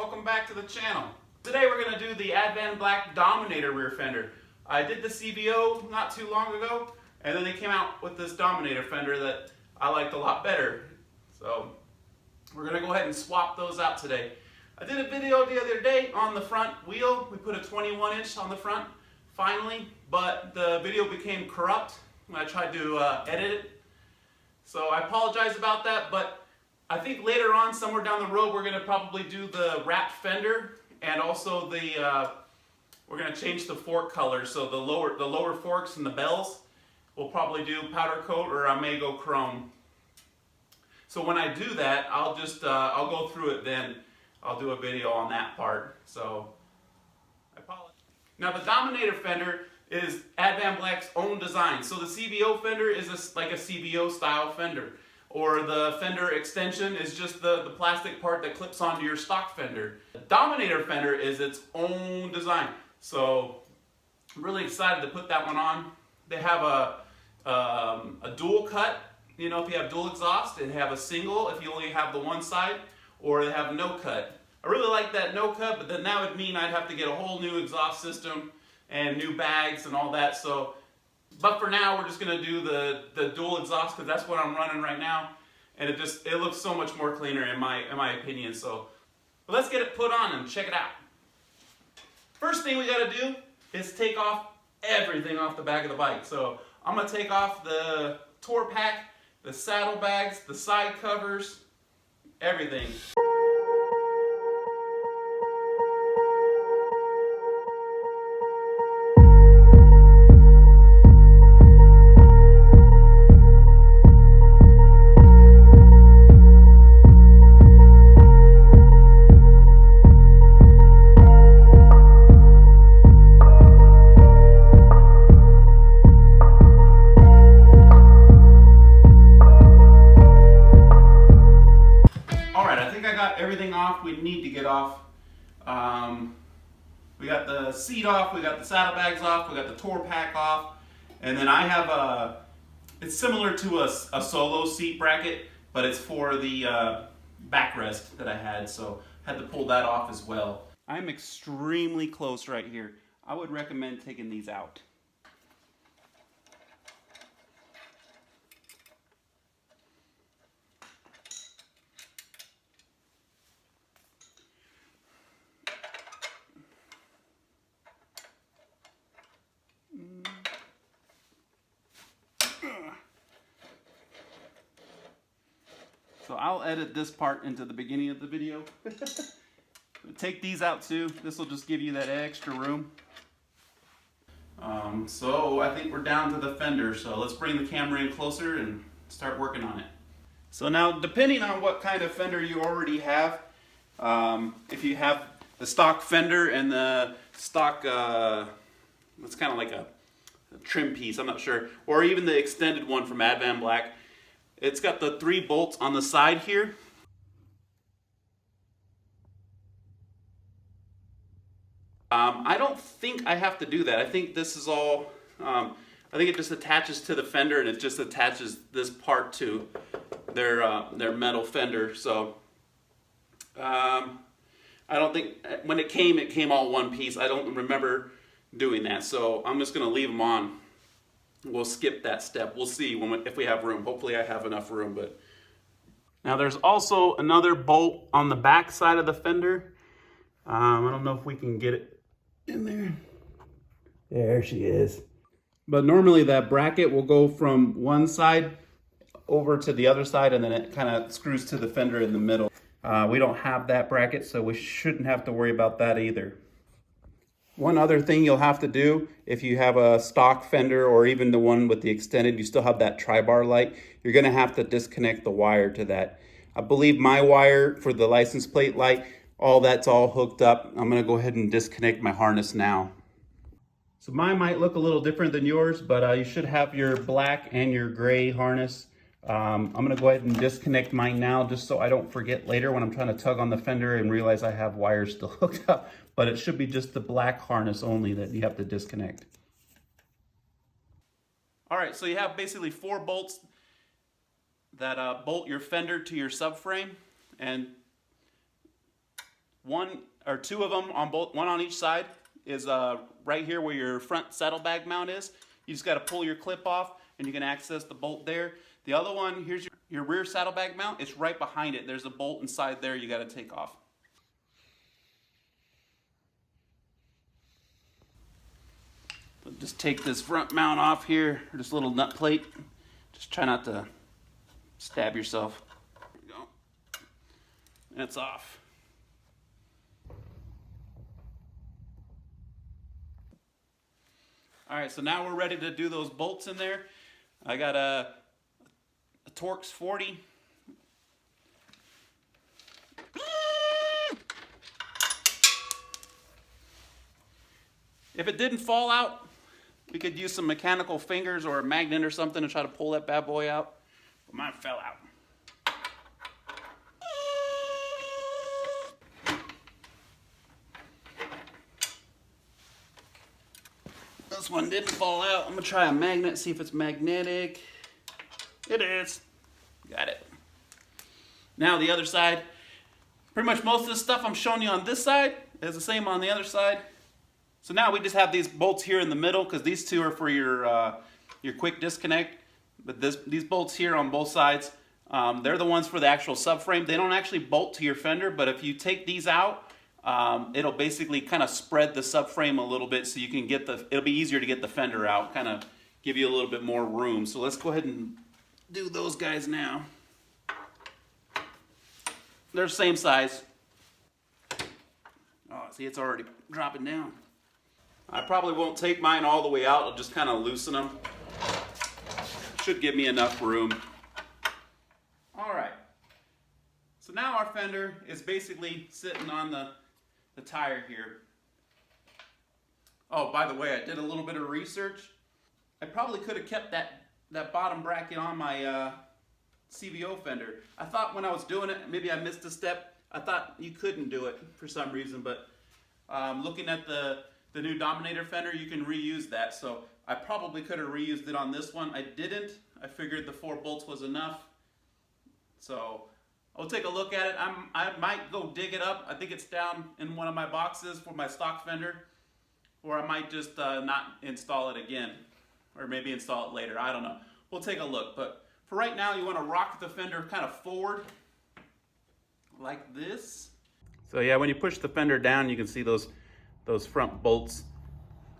welcome back to the channel. Today we're going to do the AdvanBlack Dominator rear fender. I did the CVO not too long ago, and then they came out with this Dominator fender that I liked a lot better. So we're going to go ahead and swap those out today. I did a video the other day on the front wheel. We put a 21-inch on the front finally, but the video became corrupt when I tried to edit it. So I apologize about that, but I think later on, somewhere down the road, we're going to probably do the wrapped fender, and also the we're going to change the fork color. So the lower forks and the bells, we'll probably do powder coat, or I may go chrome. So when I do that, I'll just I'll go through it then. I'll do a video on that part. So I apologize. Now the Dominator fender is AdvanBlack's own design. So the CVO fender is like a CVO style fender. Or the fender extension is just the plastic part that clips onto your stock fender. The Dominator fender is its own design. So I'm really excited to put that one on. They have a dual cut, you know, if you have dual exhaust, and have a single if you only have the one side, or they have no cut. I really like that no cut, but then that would mean I'd have to get a whole new exhaust system and new bags and all that. So, but for now, we're just gonna do the dual exhaust because that's what I'm running right now, and it looks so much more cleaner in my opinion. So, but let's get it put on and check it out. First thing we gotta do is take off everything off the back of the bike. So I'm gonna take off the tour pack, the saddlebags, the side covers, everything. Everything off we need to get off. We got the seat off, we got the saddlebags off, we got the tour pack off, and then I have it's similar to a solo seat bracket, but it's for the backrest that I had, so I had to pull that off as well. I'm extremely close right here. I would recommend taking these out. So I'll edit this part into the beginning of the video. Take these out too. This will just give you that extra room. So I think we're down to the fender. So let's bring the camera in closer and start working on it. So now, depending on what kind of fender you already have, if you have the stock fender and the stock, it's kind of like a trim piece, I'm not sure, or even the extended one from AdvanBlack. It's got the 3 bolts on the side here. I don't think I have to do that. I think this is all, I think it just attaches to the fender, and it just attaches this part to their metal fender. So I don't think, when it came all one piece. I don't remember doing that. So I'm just gonna leave them on. We'll skip that step. We'll see if we have room. Hopefully I have enough room. But now there's also another bolt on the back side of the fender. I don't know if we can get it in there. There she is. But normally that bracket will go from one side over to the other side, and then it kind of screws to the fender in the middle. We don't have that bracket, so we shouldn't have to worry about that either. One other thing you'll have to do if you have a stock fender, or even the one with the extended, you still have that tri-bar light, you're gonna have to disconnect the wire to that. I believe my wire for the license plate light, that's all hooked up. I'm gonna go ahead and disconnect my harness now. So mine might look a little different than yours, but you should have your black and your gray harness. I'm gonna go ahead and disconnect mine now, just so I don't forget later when I'm trying to tug on the fender and realize I have wires still hooked up. But it should be just the black harness only that you have to disconnect. All right, so you have basically 4 bolts that bolt your fender to your subframe, and one or two of them on both, one on each side is right here where your front saddlebag mount is. You just got to pull your clip off and you can access the bolt there. The other one, here's your rear saddlebag mount. It's right behind it. There's a bolt inside there you got to take off. So just take this front mount off here, or this little nut plate. Just try not to stab yourself. There you go. That's off. All right, so now we're ready to do those bolts in there. I got a Torx 40. If it didn't fall out, we could use some mechanical fingers or a magnet or something to try to pull that bad boy out. But mine fell out. This one didn't fall out. I'm gonna try a magnet, see if it's magnetic. It is. Got it. Now the other side. Pretty much most of the stuff I'm showing you on this side is the same on the other side. So now we just have these bolts here in the middle because these two are for your quick disconnect. But these bolts here on both sides, they're the ones for the actual subframe. They don't actually bolt to your fender, but if you take these out, it'll basically kind of spread the subframe a little bit so you can get it'll be easier to get the fender out, kind of give you a little bit more room. So let's go ahead and do those guys now. They're the same size. Oh, see, it's already dropping down. I probably won't take mine all the way out. I'll just kind of loosen them. Should give me enough room. All right. So now our fender is basically sitting on the tire here. Oh, by the way, I did a little bit of research. I probably could have kept that bottom bracket on my CVO fender. I thought when I was doing it, maybe I missed a step. I thought you couldn't do it for some reason, but looking at the new Dominator fender, you can reuse that. So I probably could have reused it on this one. I didn't. I figured the 4 bolts was enough. So I'll take a look at it. I might go dig it up. I think it's down in one of my boxes for my stock fender. Or I might just not install it again. Or maybe install it later. I don't know. We'll take a look. But for right now, you want to rock the fender kind of forward. Like this. So yeah, when you push the fender down, you can see those front bolts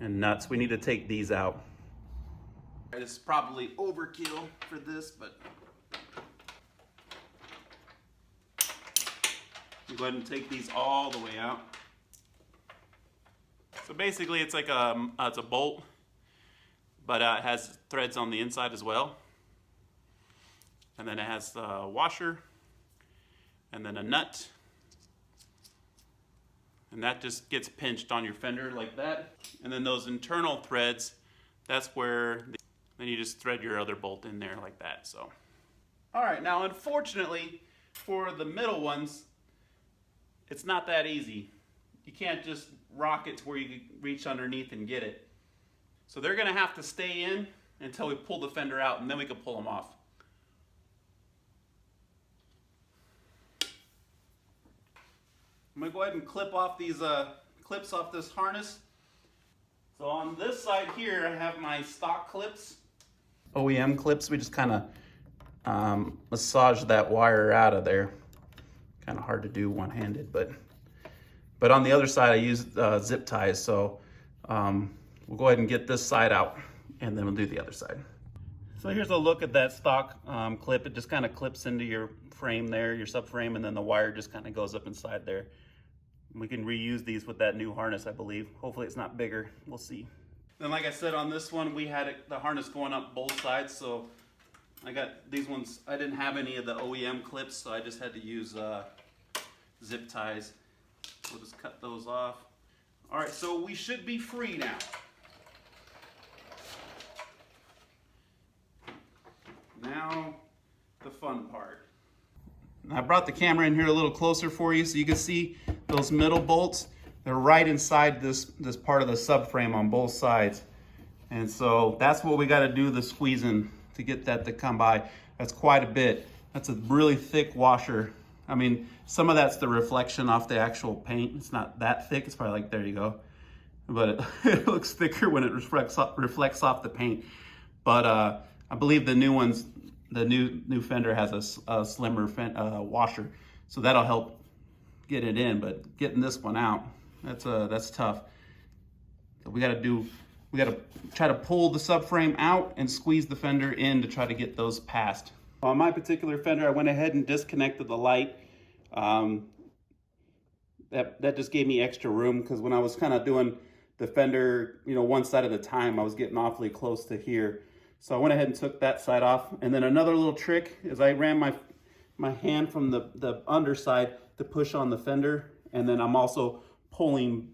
and nuts. We need to take these out. This is probably overkill for this, but you go ahead and take these all the way out. So basically it's like it's a bolt, but it has threads on the inside as well. And then it has the washer, and then a nut. And that just gets pinched on your fender like that. And then those internal threads, that's where, then you just thread your other bolt in there like that, so. All right, now unfortunately, for the middle ones, it's not that easy. You can't just rock it to where you can reach underneath and get it. So they're gonna have to stay in until we pull the fender out, and then we can pull them off. I'm gonna go ahead and clip off these clips off this harness. So on this side here, I have my stock clips, OEM clips. We just kind of massage that wire out of there. Kind of hard to do one-handed, but on the other side, I use zip ties. So we'll go ahead and get this side out, and then we'll do the other side. So here's a look at that stock clip. It just kind of clips into your frame there, your subframe, and then the wire just kind of goes up inside there. We can reuse these with that new harness, I believe. Hopefully it's not bigger. We'll see. Then like I said, on this one, we had the harness going up both sides. So I got these ones. I didn't have any of the OEM clips, so I just had to use zip ties. We'll just cut those off. All right, so we should be free now. Now, the fun part. I brought the camera in here a little closer for you so you can see those middle bolts. They're right inside this part of the subframe on both sides. And so that's what we got to do the squeezing to get that to come by. That's quite a bit. That's a really thick washer I mean, some of that's the reflection off the actual paint. It's not that thick. It's probably like, there you go. But it looks thicker when it reflects off the paint. But I believe the new ones, the new fender has a slimmer washer, so that'll help get it in. But getting this one out, that's tough. So we got to try to pull the subframe out and squeeze the fender in to try to get those past. On my particular fender, I went ahead and disconnected the light. That just gave me extra room, because when I was kind of doing the fender, you know, one side at a time, I was getting awfully close to here. So I went ahead and took that side off. And then another little trick is I ran my hand from the underside to push on the fender, and then I'm also pulling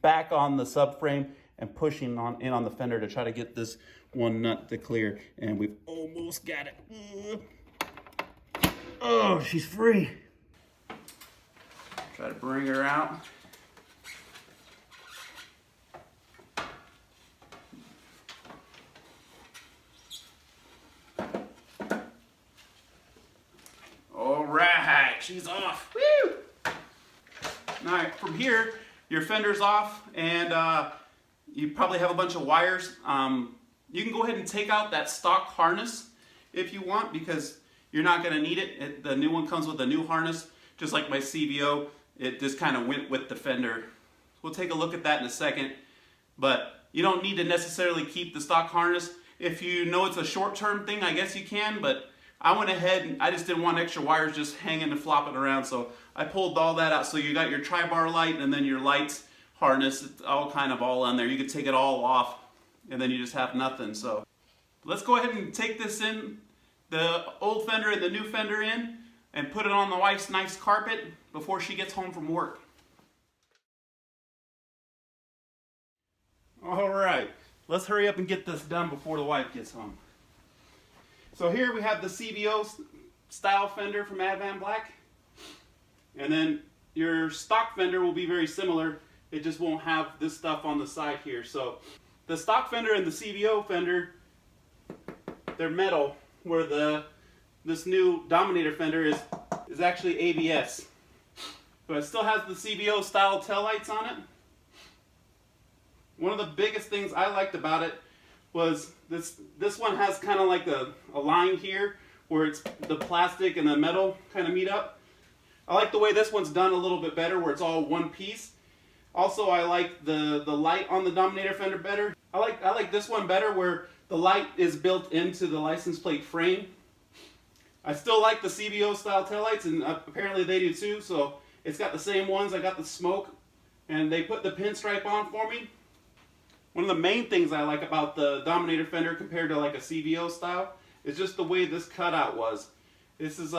back on the subframe and pushing in on the fender to try to get this one nut to clear. And we've almost got it. Oh, she's free. Try to bring her out. All right, she's off. Woo! All right, from here, your fender's off, and you probably have a bunch of wires. You can go ahead and take out that stock harness if you want, because you're not going to need it. The new one comes with a new harness, just like my CVO. It just kind of went with the fender. We'll take a look at that in a second, but you don't need to necessarily keep the stock harness. If you know it's a short-term thing, I guess you can, but I went ahead and I just didn't want extra wires just hanging and flopping around, so I pulled all that out. So you got your tri-bar light and then your lights harness, it's all kind of all on there. You could take it all off and then you just have nothing. So let's go ahead and take this in, the old fender and the new fender in, and put it on the wife's nice carpet before she gets home from work. All right, let's hurry up and get this done before the wife gets home. So here we have the CVO style fender from AdvanBlack, and then your stock fender will be very similar. It just won't have this stuff on the side here. So the stock fender and the CVO fender, they're metal, where this new Dominator fender is actually ABS. But it still has the CVO style taillights on it. One of the biggest things I liked about it was this one has kind of like a line here where it's the plastic and the metal kind of meet up. I like the way this one's done a little bit better, where it's all one piece. Also, I like the light on the Dominator fender better. I like this one better, where the light is built into the license plate frame. I still like the CVO style taillights, and apparently they do too, so it's got the same ones. I got the smoke, and they put the pinstripe on for me. One of the main things I like about the Dominator fender compared to like a CVO style is just the way this cutout was. This is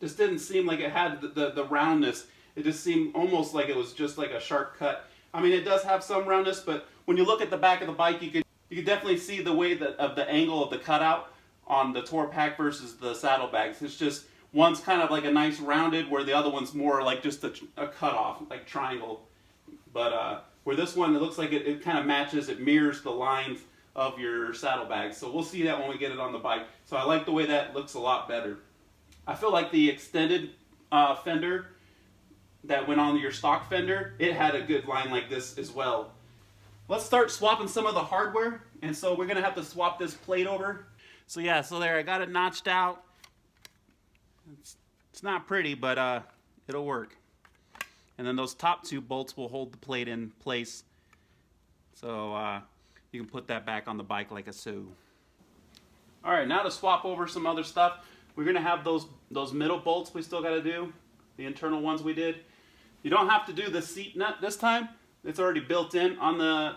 just didn't seem like it had the roundness. It just seemed almost like it was just like a sharp cut. I mean, it does have some roundness, but when you look at the back of the bike, you could definitely see the way of the angle of the cutout on the tour pack versus the saddlebags. It's just one's kind of like a nice rounded, where the other one's more like just a cut off, like triangle. But where this one, it looks like it kind of matches, it mirrors the lines of your saddlebags. So we'll see that when we get it on the bike. So I like the way that looks a lot better. I feel like the extended fender that went on your stock fender, it had a good line like this as well. Let's start swapping some of the hardware. And so we're gonna have to swap this plate over. So yeah, so there, I got it notched out. It's not pretty, but it'll work. And then those top two bolts will hold the plate in place. So you can put that back on the bike like a so. All right, now to swap over some other stuff. We're gonna have those middle bolts we still gotta do, the internal ones we did. You don't have to do the seat nut this time. It's already built in on the,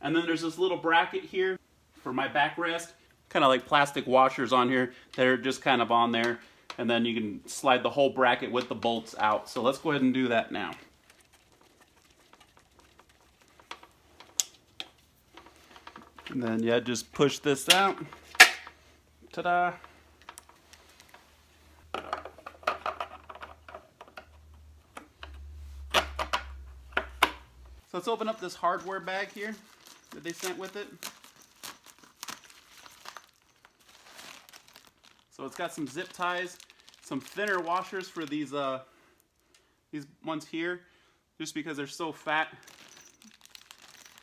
and then there's this little bracket here for my backrest. Kind of like plastic washers on here that are just kind of on there. And then you can slide the whole bracket with the bolts out. So let's go ahead and do that now. And then yeah, just push this out. Ta-da! So let's open up this hardware bag here that they sent with it. So it's got some zip ties. some thinner washers for these ones here, just because they're so fat.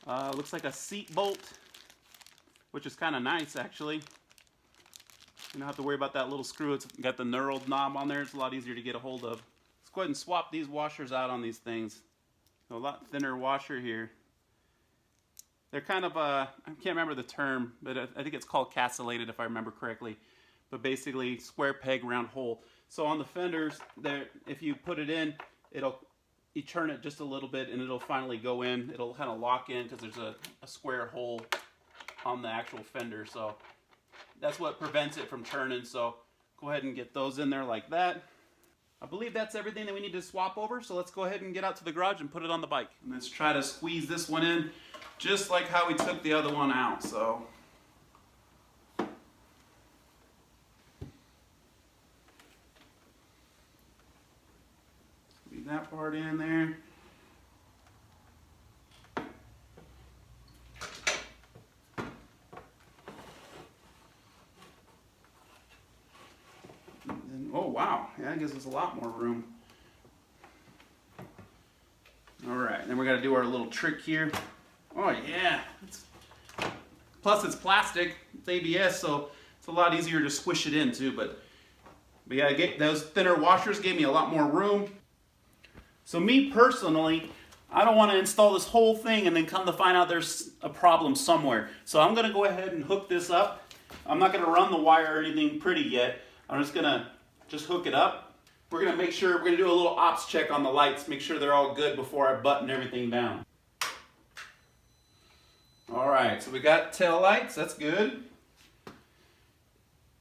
Looks like a seat bolt, which is kind of nice actually. You don't have to worry about that little screw. It's got the knurled knob on there. It's a lot easier to get a hold of. Let's go ahead and swap these washers out on these things. So a lot thinner washer here. They're kind of, I can't remember the term, but I think it's called castellated if I remember correctly. But basically square peg, round hole. So on the fenders, if you put it in, you turn it just a little bit and it'll finally go in. It'll kind of lock in because there's a square hole on the actual fender. So that's what prevents it from turning. So go ahead and get those in there like that. I believe that's everything that we need to swap over. So let's go ahead and get out to the garage and put it on the bike. And let's try to squeeze this one in just like how we took the other one out. So leave that part in there. And then, oh wow, yeah, that gives us a lot more room. All right, then we're gonna do our little trick here. Oh yeah, plus it's plastic, it's ABS, so it's a lot easier to squish it in too. But yeah, those thinner washers gave me a lot more room. So me personally, I don't want to install this whole thing and then come to find out there's a problem somewhere. So I'm going to go ahead and hook this up. I'm not going to run the wire or anything pretty yet. I'm just going to hook it up. We're going to make sure, we're going to do a little ops check on the lights, make sure they're all good before I button everything down. All right, so we got tail lights, that's good.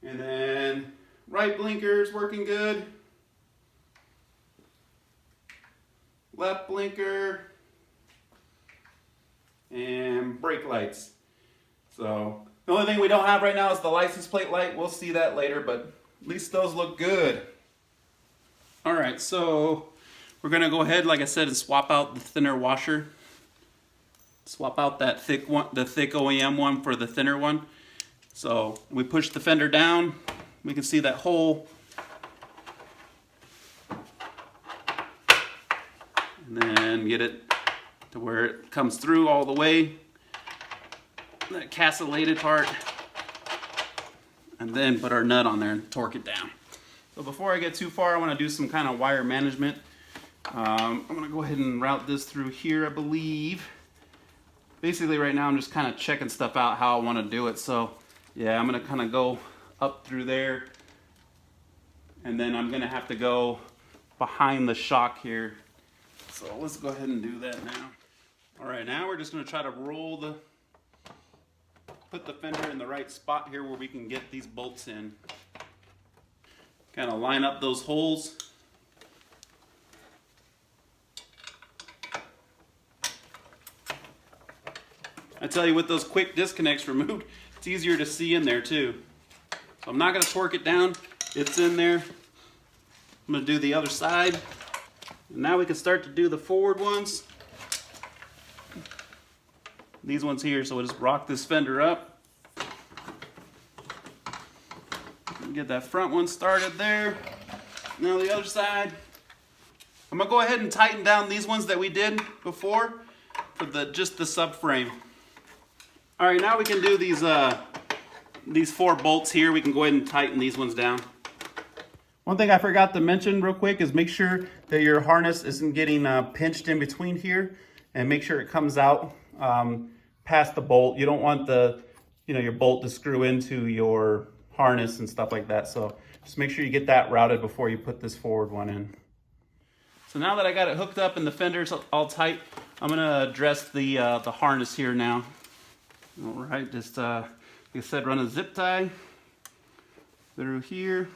And then right blinker's working good. Left blinker. And brake lights. So the only thing we don't have right now is the license plate light. We'll see that later, but at least those look good. All right, so we're gonna go ahead, like I said, and swap out the thinner washer. Swap out that thick one, the thick OEM one for the thinner one. So we push the fender down, we can see that hole. And then get it to where it comes through all the way. That castellated part. And then put our nut on there and torque it down. So before I get too far, I want to do some kind of wire management. I'm going to go ahead and route this through here, I believe. Basically right now I'm just kind of checking stuff out how I want to do it. So yeah, I'm going to kind of go up through there. And then I'm going to have to go behind the shock here. So let's go ahead and do that now. All right, now we're just going to try to put the fender in the right spot here where we can get these bolts in. Kind of line up those holes. I tell you, with those quick disconnects removed, it's easier to see in there too. So I'm not going to torque it down. It's in there. I'm going to do the other side. And now we can start to do the forward ones. These ones here, so we'll just rock this fender up. Get that front one started there. Now the other side. I'm going to go ahead and tighten down these ones that we did before for just the subframe. All right, now we can do these 4 bolts here. We can go ahead and tighten these ones down. One thing I forgot to mention real quick is make sure that your harness isn't getting pinched in between here, and make sure it comes out past the bolt. You don't want your bolt to screw into your harness and stuff like that. So just make sure you get that routed before you put this forward one in. So now that I got it hooked up and the fender's all tight, I'm gonna address the harness here now. All right, just like I said, run a zip tie through here.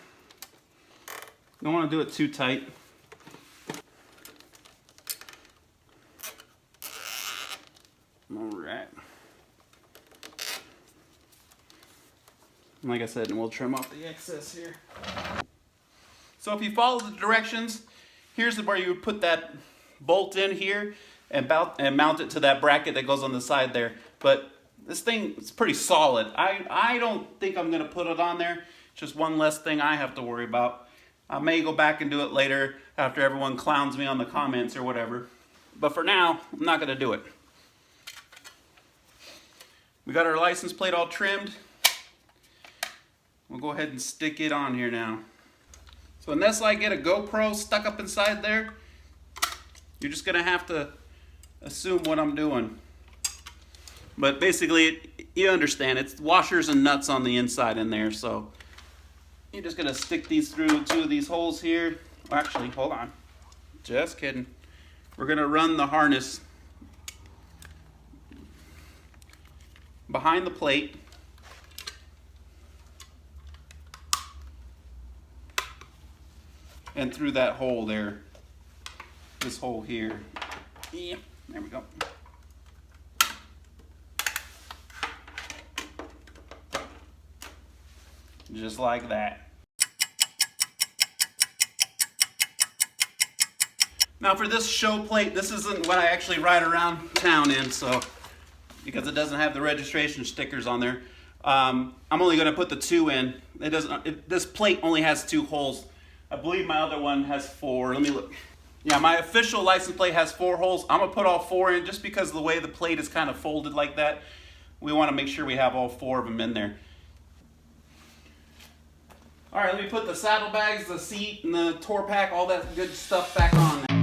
Don't want to do it too tight. All right. And like I said, we'll trim off the excess here. So if you follow the directions, here's where you would put that bolt in here and mount it to that bracket that goes on the side there. But this thing is pretty solid. I don't think I'm going to put it on there. Just one less thing I have to worry about. I may go back and do it later after everyone clowns me on the comments or whatever. But for now, I'm not going to do it. We got our license plate all trimmed. We'll go ahead and stick it on here now. So unless I get a GoPro stuck up inside there, you're just going to have to assume what I'm doing. But basically, you understand, it's washers and nuts on the inside in there, so you're just going to stick these through 2 of these holes here. Well, actually, hold on. Just kidding. We're going to run the harness behind the plate. And through that hole there. This hole here. Yep, there we go. Just like that. Now for this show plate, this isn't what I actually ride around town in, so because it doesn't have the registration stickers on there. I'm only going to put the 2 in. This plate only has 2 holes. I believe my other one has 4. Let me look. Yeah, my official license plate has 4 holes. I'm going to put all 4 in just because of the way the plate is kind of folded like that. We want to make sure we have all 4 of them in there. All right, let me put the saddlebags, the seat, and the tour pack, all that good stuff back on there.